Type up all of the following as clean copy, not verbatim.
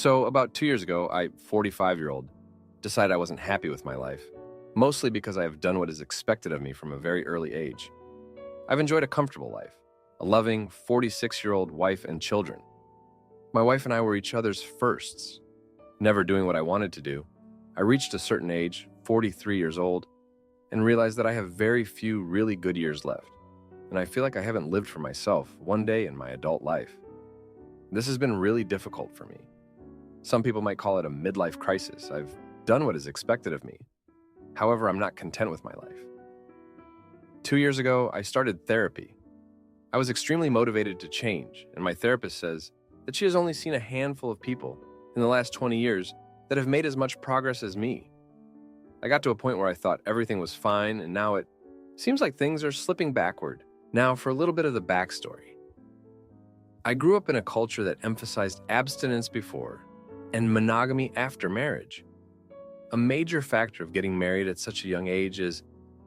So, about 2 years ago, 45-year-old, decided I wasn't happy with my life, mostly because I have done what is expected of me from a very early age. I've enjoyed a comfortable life, a loving 46-year-old wife and children. My wife and I were each other's firsts, never doing what I wanted to do. I reached a certain age, 43 years old, and realized that I have very few really good years left, and I feel like I haven't lived for myself one day in my adult life. This has been really difficult for me. Some people might call it a midlife crisis. I've done what is expected of me. However, I'm not content with my life. 2 years ago, I started therapy. I was extremely motivated to change, and my therapist says that she has only seen a handful of people in the last 20 years that have made as much progress as me. I got to a point where I thought everything was fine, and now it seems like things are slipping backward. Now, for a little bit of the backstory. I grew up in a culture that emphasized abstinence before and monogamy after marriage. A major factor of getting married at such a young age is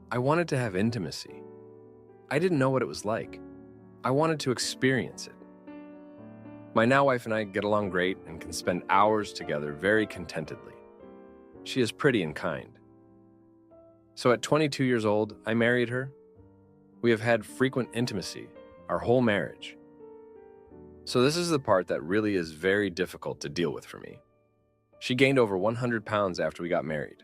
I wanted to have intimacy. I didn't know what it was like. I wanted to experience it. My now wife and I get along great and can spend hours together very contentedly. She is pretty and kind. So at 22 years old, I married her. We have had frequent intimacy our whole marriage. So this is the part that really is very difficult to deal with for me. She gained over 100 pounds after we got married.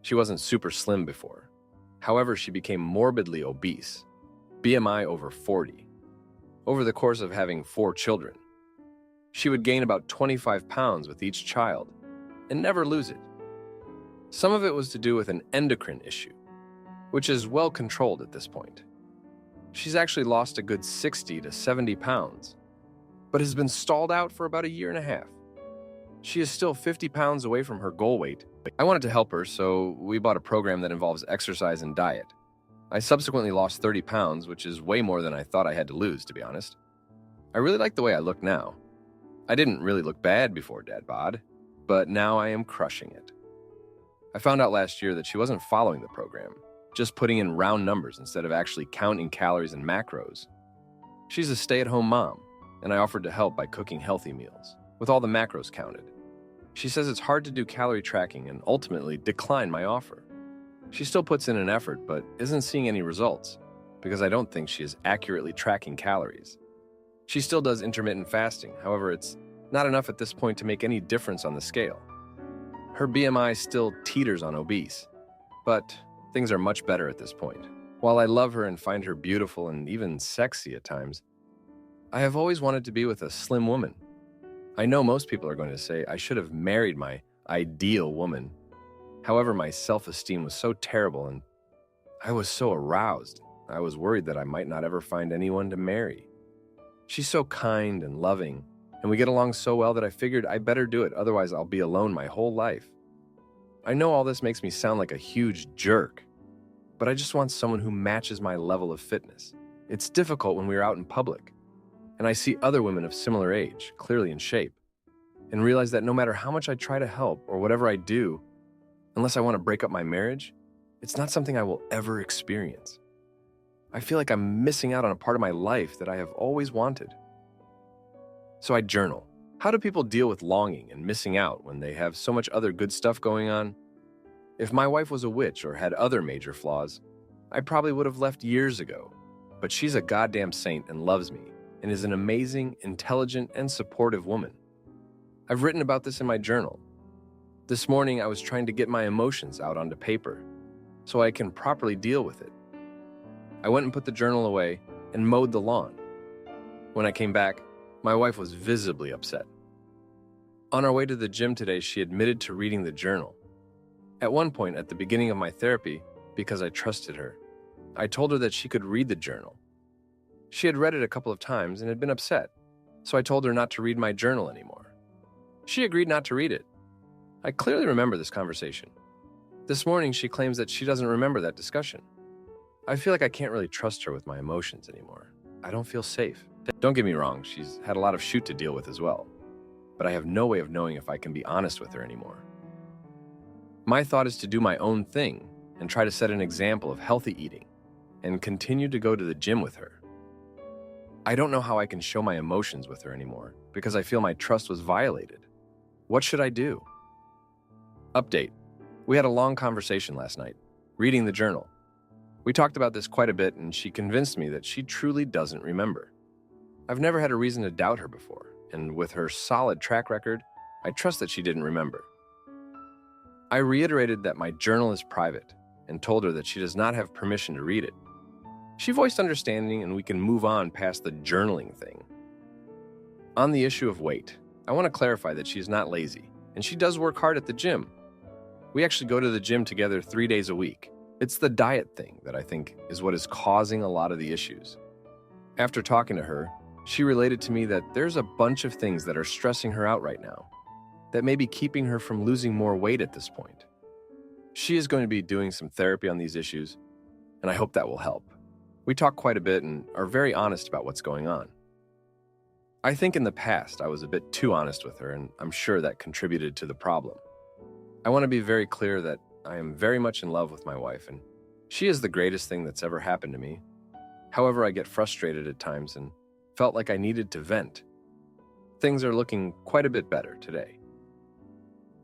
She wasn't super slim before. However, she became morbidly obese, BMI over 40, over the course of having 4 children. She would gain about 25 pounds with each child and never lose it. Some of it was to do with an endocrine issue, which is well controlled at this point. She's actually lost a good 60 to 70 pounds, but has been stalled out for about a year and a half. She is still 50 pounds away from her goal weight. I wanted to help her, so we bought a program that involves exercise and diet. I subsequently lost 30 pounds, which is way more than I thought I had to lose, to be honest. I really like the way I look now. I didn't really look bad before Dad bod, but now I am crushing it. I found out last year that she wasn't following the program, just putting in round numbers instead of actually counting calories and macros. She's a stay-at-home mom, and I offered to help by cooking healthy meals, with all the macros counted. She says it's hard to do calorie tracking and ultimately declined my offer. She still puts in an effort, but isn't seeing any results, because I don't think she is accurately tracking calories. She still does intermittent fasting, however, it's not enough at this point to make any difference on the scale. Her BMI still teeters on obese, but things are much better at this point. While I love her and find her beautiful and even sexy at times, I have always wanted to be with a slim woman. I know most people are going to say I should have married my ideal woman. However, my self-esteem was so terrible and I was so aroused, I was worried that I might not ever find anyone to marry. She's so kind and loving, and we get along so well that I figured I better do it, otherwise I'll be alone my whole life. I know all this makes me sound like a huge jerk, but I just want someone who matches my level of fitness. It's difficult when we're out in public, and I see other women of similar age, clearly in shape, and realize that no matter how much I try to help or whatever I do, unless I want to break up my marriage, it's not something I will ever experience. I feel like I'm missing out on a part of my life that I have always wanted. So I journal. How do people deal with longing and missing out when they have so much other good stuff going on? If my wife was a witch or had other major flaws, I probably would have left years ago. But she's a goddamn saint and loves me, and is an amazing, intelligent, and supportive woman. I've written about this in my journal. This morning, I was trying to get my emotions out onto paper so I can properly deal with it. I went and put the journal away and mowed the lawn. When I came back, my wife was visibly upset. On our way to the gym today, she admitted to reading the journal. At one point at the beginning of my therapy, because I trusted her, I told her that she could read the journal. She had read it a couple of times and had been upset, so I told her not to read my journal anymore. She agreed not to read it. I clearly remember this conversation. This morning, she claims that she doesn't remember that discussion. I feel like I can't really trust her with my emotions anymore. I don't feel safe. Don't get me wrong, she's had a lot of shoot to deal with as well, but I have no way of knowing if I can be honest with her anymore. My thought is to do my own thing and try to set an example of healthy eating and continue to go to the gym with her. I don't know how I can show my emotions with her anymore because I feel my trust was violated. What should I do? Update. We had a long conversation last night, reading the journal. We talked about this quite a bit, and she convinced me that she truly doesn't remember. I've never had a reason to doubt her before, and with her solid track record, I trust that she didn't remember. I reiterated that my journal is private and told her that she does not have permission to read it. She voiced understanding, and we can move on past the journaling thing. On the issue of weight, I want to clarify that she is not lazy, and she does work hard at the gym. We actually go to the gym together 3 days a week. It's the diet thing that I think is what is causing a lot of the issues. After talking to her, she related to me that there's a bunch of things that are stressing her out right now that may be keeping her from losing more weight at this point. She is going to be doing some therapy on these issues, and I hope that will help. We talk quite a bit and are very honest about what's going on. I think in the past I was a bit too honest with her, and I'm sure that contributed to the problem. I want to be very clear that I am very much in love with my wife, and she is the greatest thing that's ever happened to me. However, I get frustrated at times and felt like I needed to vent. Things are looking quite a bit better today.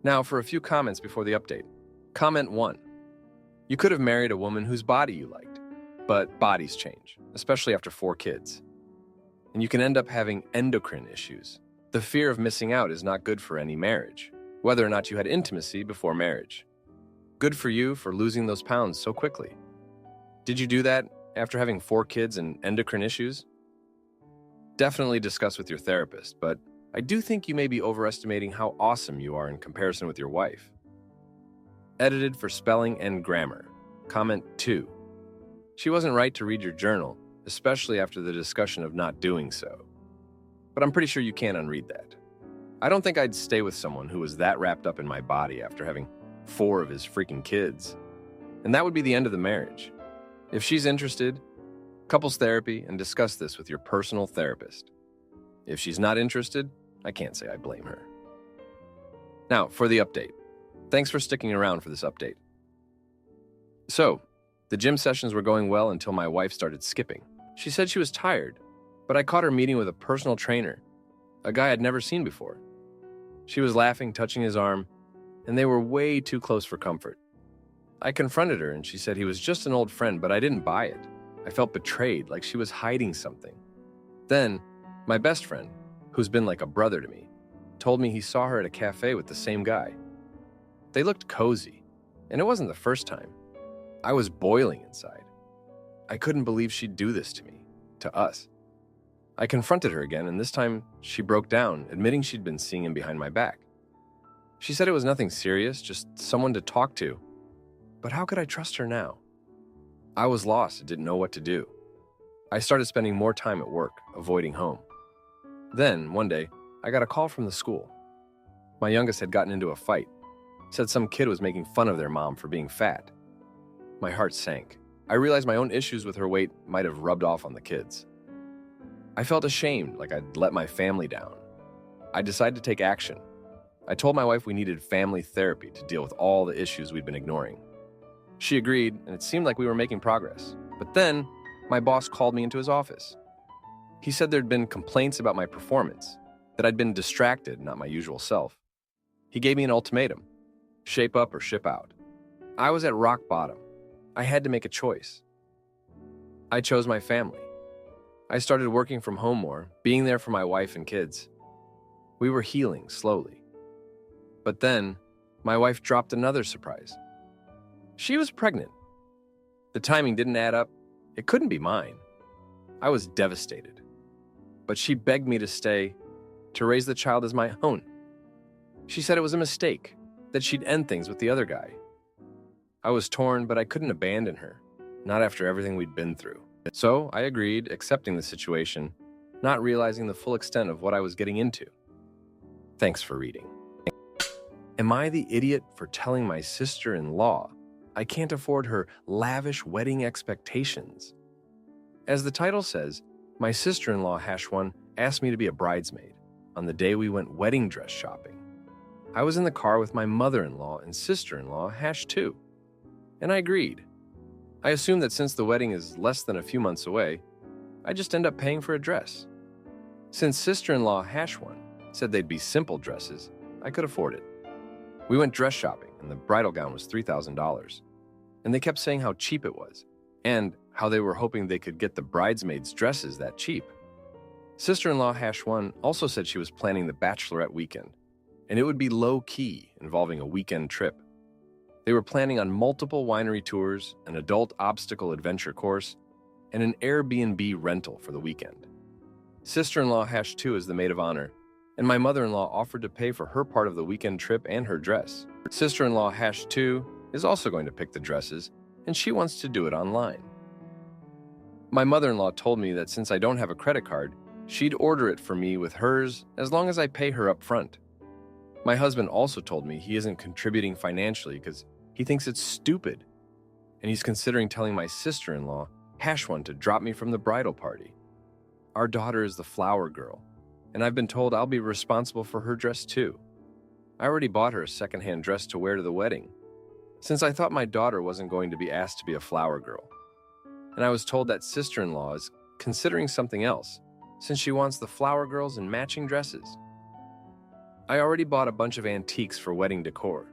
Now for a few comments before the update. Comment 1. You could have married a woman whose body you liked, but bodies change, especially after 4 kids. And you can end up having endocrine issues. The fear of missing out is not good for any marriage, whether or not you had intimacy before marriage. Good for you for losing those pounds so quickly. Did you do that after having 4 kids and endocrine issues? Definitely discuss with your therapist, but I do think you may be overestimating how awesome you are in comparison with your wife. Edited for spelling and grammar. Comment 2. She wasn't right to read your journal, especially after the discussion of not doing so. But I'm pretty sure you can't unread that. I don't think I'd stay with someone who was that wrapped up in my body after having 4 of his freaking kids. And that would be the end of the marriage. If she's interested, couples therapy and discuss this with your personal therapist. If she's not interested, I can't say I blame her. Now, for the update. Thanks for sticking around for this update. So, the gym sessions were going well until my wife started skipping. She said she was tired, but I caught her meeting with a personal trainer, a guy I'd never seen before. She was laughing, touching his arm, and they were way too close for comfort. I confronted her and she said he was just an old friend, but I didn't buy it. I felt betrayed, like she was hiding something. Then, my best friend, who's been like a brother to me, told me he saw her at a cafe with the same guy. They looked cozy, and it wasn't the first time. I was boiling inside. I couldn't believe she'd do this to me, to us. I confronted her again, and this time she broke down, admitting she'd been seeing him behind my back. She said it was nothing serious, just someone to talk to. But how could I trust her now? I was lost and didn't know what to do. I started spending more time at work, avoiding home. Then, one day, I got a call from the school. My youngest had gotten into a fight, said some kid was making fun of their mom for being fat. My heart sank. I realized my own issues with her weight might have rubbed off on the kids. I felt ashamed, like I'd let my family down. I decided to take action. I told my wife we needed family therapy to deal with all the issues we'd been ignoring. She agreed, and it seemed like we were making progress. But then, my boss called me into his office. He said there'd been complaints about my performance, that I'd been distracted, not my usual self. He gave me an ultimatum: shape up or ship out. I was at rock bottom. I had to make a choice. I chose my family. I started working from home more, being there for my wife and kids. We were healing slowly. But then, my wife dropped another surprise. She was pregnant. The timing didn't add up. It couldn't be mine. I was devastated. But she begged me to stay, to raise the child as my own. She said it was a mistake, that she'd end things with the other guy. I was torn, but I couldn't abandon her, not after everything we'd been through. So I agreed, accepting the situation, not realizing the full extent of what I was getting into. Thanks for reading. Am I the idiot for telling my sister-in-law I can't afford her lavish wedding expectations? As the title says, my sister-in-law #1 asked me to be a bridesmaid on the day we went wedding dress shopping. I was in the car with my mother-in-law and sister-in-law #2, and I agreed. I assumed that since the wedding is less than a few months away, I'd just end up paying for a dress. Since sister-in-law #1 said they'd be simple dresses, I could afford it. We went dress shopping, and the bridal gown was $3,000. And they kept saying how cheap it was, and how they were hoping they could get the bridesmaids' dresses that cheap. Sister-in-law #1 also said she was planning the bachelorette weekend, and it would be low-key, involving a weekend trip. They were planning on multiple winery tours, an adult obstacle adventure course, and an Airbnb rental for the weekend. Sister-in-law #2 is the maid of honor, and my mother-in-law offered to pay for her part of the weekend trip and her dress. Sister-in-law #2 is also going to pick the dresses, and she wants to do it online. My mother-in-law told me that since I don't have a credit card, she'd order it for me with hers as long as I pay her up front. My husband also told me he isn't contributing financially because he thinks it's stupid, and he's considering telling my sister-in-law #1 to drop me from the bridal party. Our daughter is the flower girl, and I've been told I'll be responsible for her dress too. I already bought her a secondhand dress to wear to the wedding, since I thought my daughter wasn't going to be asked to be a flower girl. And I was told that sister-in-law is considering something else, since she wants the flower girls in matching dresses. I already bought a bunch of antiques for wedding decor.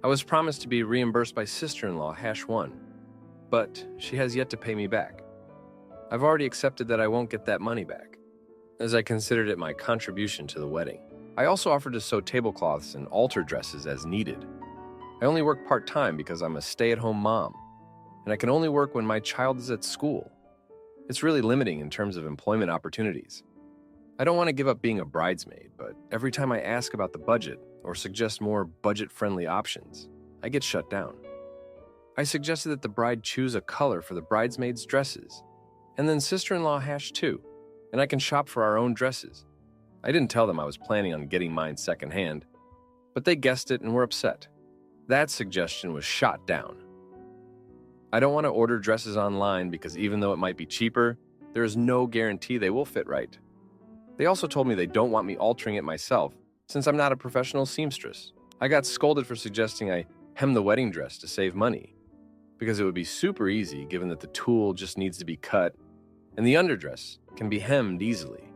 I was promised to be reimbursed by sister-in-law #1, but she has yet to pay me back. I've already accepted that I won't get that money back, as I considered it my contribution to the wedding. I also offered to sew tablecloths and altar dresses as needed. I only work part-time because I'm a stay-at-home mom, and I can only work when my child is at school. It's really limiting in terms of employment opportunities. I don't want to give up being a bridesmaid, but every time I ask about the budget or suggest more budget-friendly options, I get shut down. I suggested that the bride choose a color for the bridesmaids' dresses, and then sister-in-law #2, and I can shop for our own dresses. I didn't tell them I was planning on getting mine secondhand, but they guessed it and were upset. That suggestion was shot down. I don't want to order dresses online because even though it might be cheaper, there is no guarantee they will fit right. They also told me they don't want me altering it myself, since I'm not a professional seamstress. I got scolded for suggesting I hem the wedding dress to save money, because it would be super easy given that the tulle just needs to be cut, and the underdress can be hemmed easily.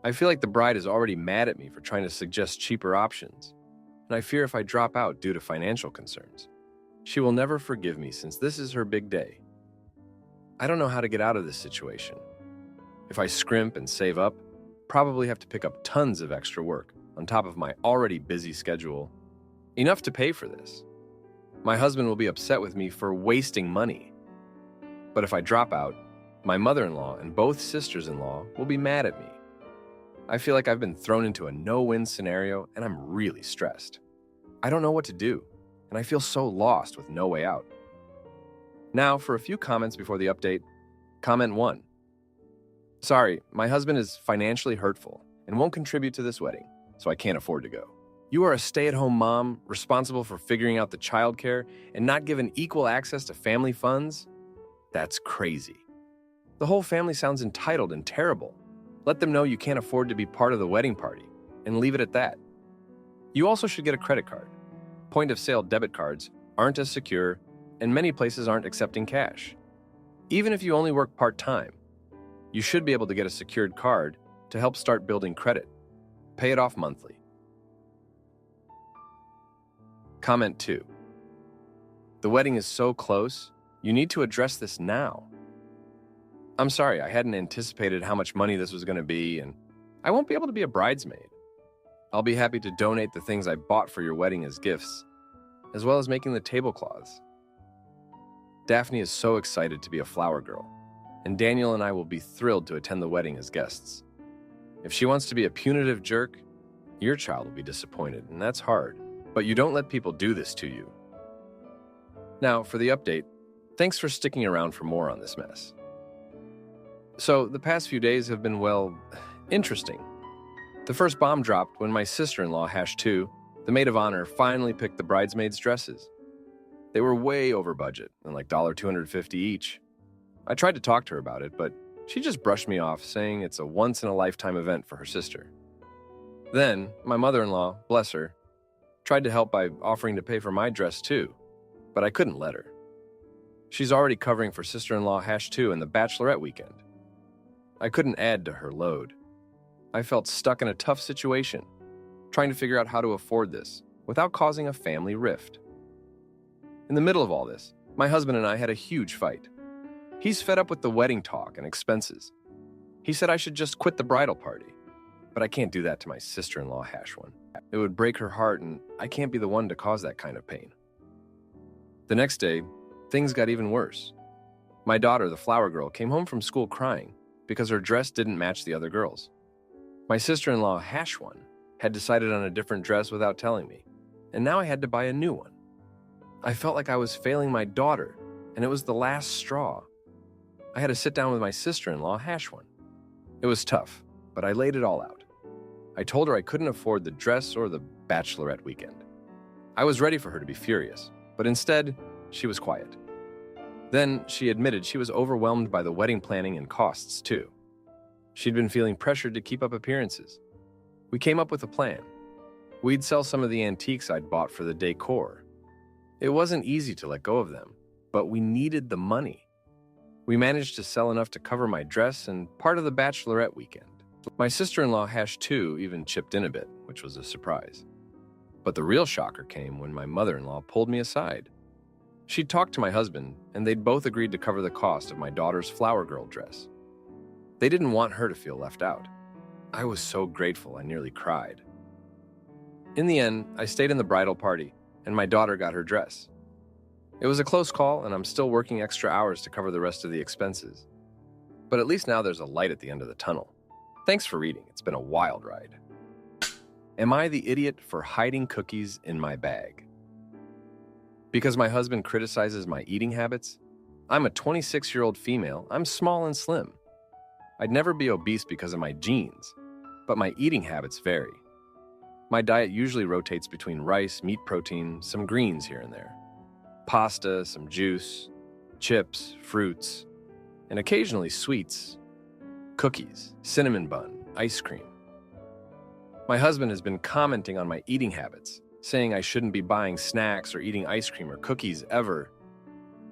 I feel like the bride is already mad at me for trying to suggest cheaper options, and I fear if I drop out due to financial concerns, she will never forgive me since this is her big day. I don't know how to get out of this situation. If I scrimp and save up, probably have to pick up tons of extra work on top of my already busy schedule, enough to pay for this. My husband will be upset with me for wasting money. But if I drop out, my mother-in-law and both sisters-in-law will be mad at me. I feel like I've been thrown into a no-win scenario and I'm really stressed. I don't know what to do, and I feel so lost with no way out. Now, for a few comments before the update. Comment 1. Sorry, my husband is financially hurtful and won't contribute to this wedding, so I can't afford to go. You are a stay-at-home mom responsible for figuring out the childcare and not given equal access to family funds? That's crazy. The whole family sounds entitled and terrible. Let them know you can't afford to be part of the wedding party, and leave it at that. You also should get a credit card. Point-of-sale debit cards aren't as secure, and many places aren't accepting cash. Even if you only work part-time, you should be able to get a secured card to help start building credit. Pay it off monthly. Comment 2. The wedding is so close, you need to address this now. I'm sorry, I hadn't anticipated how much money this was going to be, and I won't be able to be a bridesmaid. I'll be happy to donate the things I bought for your wedding as gifts, as well as making the tablecloths. Daphne is so excited to be a flower girl, and Daniel and I will be thrilled to attend the wedding as guests. If she wants to be a punitive jerk, your child will be disappointed, and that's hard. But you don't let people do this to you. Now, for the update, thanks for sticking around for more on this mess. So, the past few days have been, well, interesting. The first bomb dropped when my sister-in-law #2, the maid of honor, finally picked the bridesmaids' dresses. They were way over budget, and like $250 each. I tried to talk to her about it, but she just brushed me off, saying it's a once-in-a-lifetime event for her sister. Then, my mother-in-law, bless her, tried to help by offering to pay for my dress too, but I couldn't let her. She's already covering for sister-in-law #2 and the bachelorette weekend. I couldn't add to her load. I felt stuck in a tough situation, trying to figure out how to afford this without causing a family rift. In the middle of all this, my husband and I had a huge fight. He's fed up with the wedding talk and expenses. He said I should just quit the bridal party, but I can't do that to my sister-in-law, Hashwan. It would break her heart, and I can't be the one to cause that kind of pain. The next day, things got even worse. My daughter, the flower girl, came home from school crying because her dress didn't match the other girls. My sister-in-law, Hashwan, had decided on a different dress without telling me, and now I had to buy a new one. I felt like I was failing my daughter, and it was the last straw. I had to sit down with my sister-in-law, Hashwan. It was tough, but I laid it all out. I told her I couldn't afford the dress or the bachelorette weekend. I was ready for her to be furious, but instead, she was quiet. Then she admitted she was overwhelmed by the wedding planning and costs, too. She'd been feeling pressured to keep up appearances. We came up with a plan. We'd sell some of the antiques I'd bought for the decor. It wasn't easy to let go of them, but we needed the money. We managed to sell enough to cover my dress and part of the bachelorette weekend. My sister-in-law, Hash 2, even chipped in a bit, which was a surprise. But the real shocker came when my mother-in-law pulled me aside. She'd talked to my husband, and they'd both agreed to cover the cost of my daughter's flower girl dress. They didn't want her to feel left out. I was so grateful I nearly cried. In the end, I stayed in the bridal party, and my daughter got her dress. It was a close call, and I'm still working extra hours to cover the rest of the expenses. But at least now there's a light at the end of the tunnel. Thanks for reading. It's been a wild ride. Am I the idiot for hiding cookies in my bag? Because my husband criticizes my eating habits? I'm a 26-year-old female. I'm small and slim. I'd never be obese because of my genes, but my eating habits vary. My diet usually rotates between rice, meat protein, some greens here and there, pasta, some juice, chips, fruits, and occasionally sweets, cookies, cinnamon bun, ice cream. My husband has been commenting on my eating habits, saying I shouldn't be buying snacks or eating ice cream or cookies ever.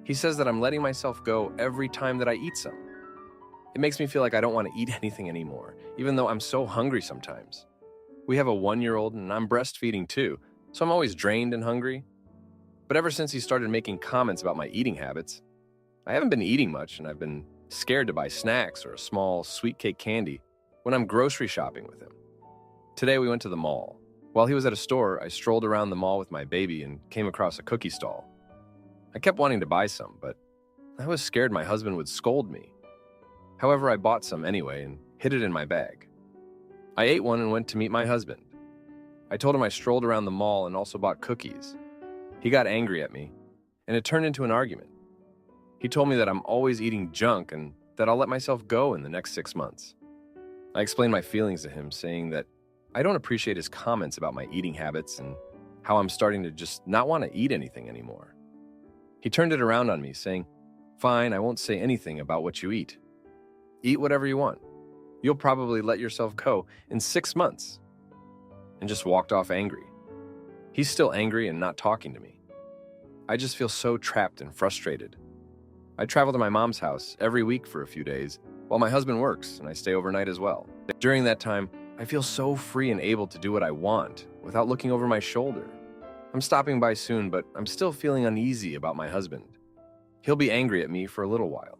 He says that I'm letting myself go every time that I eat some. It makes me feel like I don't want to eat anything anymore, even though I'm so hungry sometimes. We have a 1-year-old and I'm breastfeeding too, so I'm always drained and hungry. But ever since he started making comments about my eating habits, I haven't been eating much, and I've been scared to buy snacks or a small sweet cake candy when I'm grocery shopping with him. Today we went to the mall. While he was at a store, I strolled around the mall with my baby and came across a cookie stall. I kept wanting to buy some, but I was scared my husband would scold me. However, I bought some anyway and hid it in my bag. I ate one and went to meet my husband. I told him I strolled around the mall and also bought cookies. He got angry at me, and it turned into an argument. He told me that I'm always eating junk and that I'll let myself go in the next 6 months. I explained my feelings to him, saying that I don't appreciate his comments about my eating habits and how I'm starting to just not want to eat anything anymore. He turned it around on me, saying, "Fine, I won't say anything about what you eat. Eat whatever you want. You'll probably let yourself go in 6 months," and just walked off angry. He's still angry and not talking to me. I just feel so trapped and frustrated. I travel to my mom's house every week for a few days while my husband works, and I stay overnight as well. During that time, I feel so free and able to do what I want without looking over my shoulder. I'm stopping by soon, but I'm still feeling uneasy about my husband. He'll be angry at me for a little while.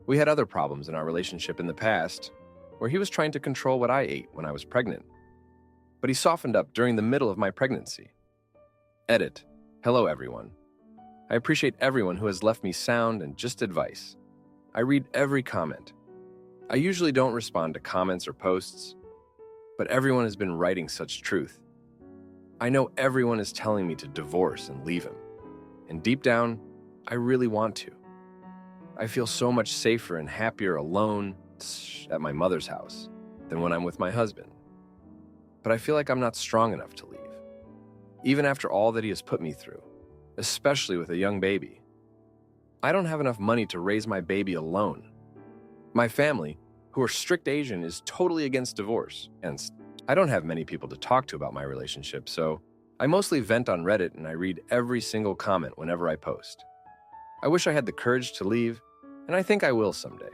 We had other problems in our relationship in the past, where he was trying to control what I ate when I was pregnant. But he softened up during the middle of my pregnancy. Edit. Hello, everyone. I appreciate everyone who has left me sound and just advice. I read every comment. I usually don't respond to comments or posts, but everyone has been writing such truth. I know everyone is telling me to divorce and leave him, and deep down, I really want to. I feel so much safer and happier alone at my mother's house than when I'm with my husband. But I feel like I'm not strong enough to leave, even after all that he has put me through, especially with a young baby. I don't have enough money to raise my baby alone. My family, who are strict Asian, is totally against divorce, and I don't have many people to talk to about my relationship, so I mostly vent on Reddit and I read every single comment whenever I post. I wish I had the courage to leave, and I think I will someday.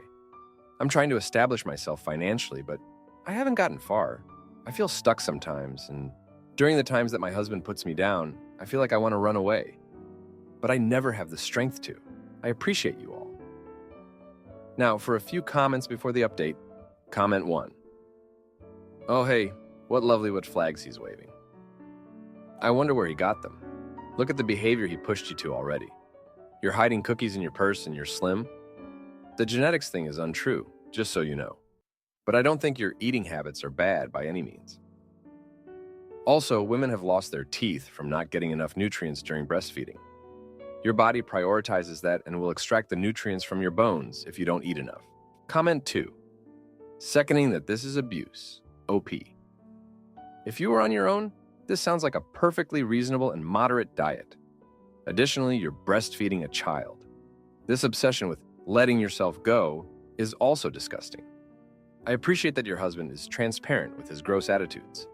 I'm trying to establish myself financially, but I haven't gotten far. I feel stuck sometimes, and During the times that my husband puts me down, I feel like I want to run away. But I never have the strength to. I appreciate you all. Now, for a few comments before the update. Comment 1. Oh hey, what lovely wood flags he's waving. I wonder where he got them. Look at the behavior he pushed you to already. You're hiding cookies in your purse and you're slim? The genetics thing is untrue, just so you know. But I don't think your eating habits are bad by any means. Also, women have lost their teeth from not getting enough nutrients during breastfeeding. Your body prioritizes that and will extract the nutrients from your bones if you don't eat enough. Comment 2. Seconding that this is abuse. OP. If you were on your own, this sounds like a perfectly reasonable and moderate diet. Additionally, you're breastfeeding a child. This obsession with letting yourself go is also disgusting. I appreciate that your husband is transparent with his gross attitudes,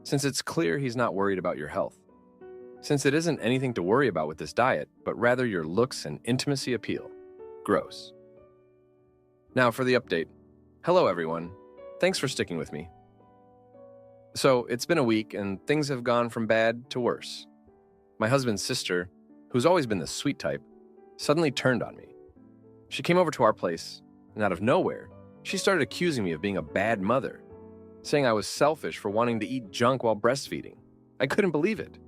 since it's clear he's not worried about your health. Since it isn't anything to worry about with this diet, but rather your looks and intimacy appeal. Gross. Now for the update. Hello everyone. Thanks for sticking with me. So, it's been a week and things have gone from bad to worse. My husband's sister, who's always been the sweet type, suddenly turned on me. She came over to our place, and out of nowhere, she started accusing me of being a bad mother, saying I was selfish for wanting to eat junk while breastfeeding. I couldn't believe it.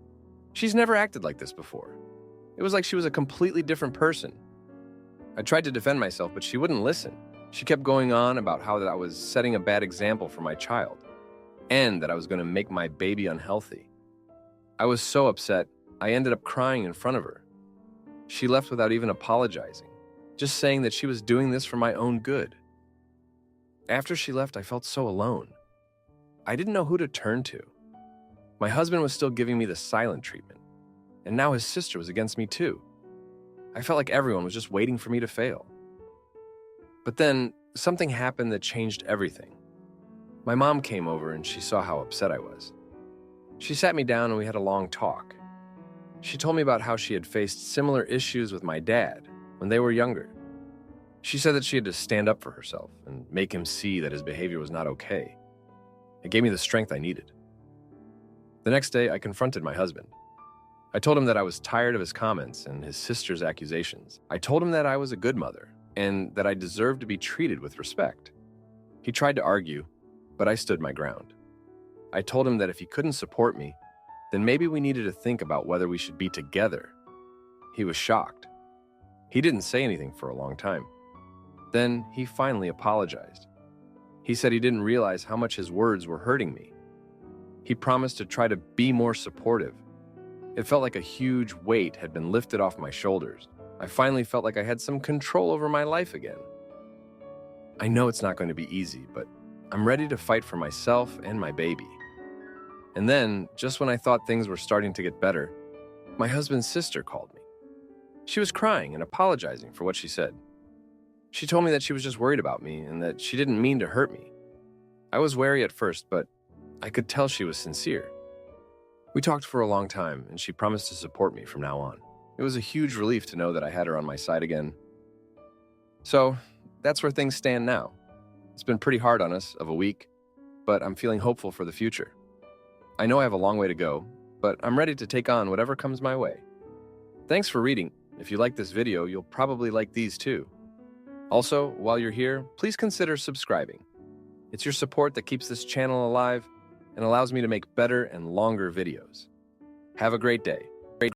She's never acted like this before. It was like she was a completely different person. I tried to defend myself, but she wouldn't listen. She kept going on about how that I was setting a bad example for my child, and that I was going to make my baby unhealthy. I was so upset, I ended up crying in front of her. She left without even apologizing, just saying that she was doing this for my own good. After she left, I felt so alone. I didn't know who to turn to. My husband was still giving me the silent treatment, and now his sister was against me too. I felt like everyone was just waiting for me to fail. But then, something happened that changed everything. My mom came over and she saw how upset I was. She sat me down and we had a long talk. She told me about how she had faced similar issues with my dad when they were younger. She said that she had to stand up for herself and make him see that his behavior was not okay. It gave me the strength I needed. The next day, I confronted my husband. I told him that I was tired of his comments and his sister's accusations. I told him that I was a good mother and that I deserved to be treated with respect. He tried to argue, but I stood my ground. I told him that if he couldn't support me, then maybe we needed to think about whether we should be together. He was shocked. He didn't say anything for a long time. Then he finally apologized. He said he didn't realize how much his words were hurting me. He promised to try to be more supportive. It felt like a huge weight had been lifted off my shoulders. I finally felt like I had some control over my life again. I know it's not going to be easy, but I'm ready to fight for myself and my baby. And then, just when I thought things were starting to get better, my husband's sister called me. She was crying and apologizing for what she said. She told me that she was just worried about me and that she didn't mean to hurt me. I was wary at first, but I could tell she was sincere. We talked for a long time, and she promised to support me from now on. It was a huge relief to know that I had her on my side again. So, that's where things stand now. It's been pretty hard on us of a week, but I'm feeling hopeful for the future. I know I have a long way to go, but I'm ready to take on whatever comes my way. Thanks for reading. If you like this video, you'll probably like these too. Also, while you're here, please consider subscribing. It's your support that keeps this channel alive and allows me to make better and longer videos. Have a great day.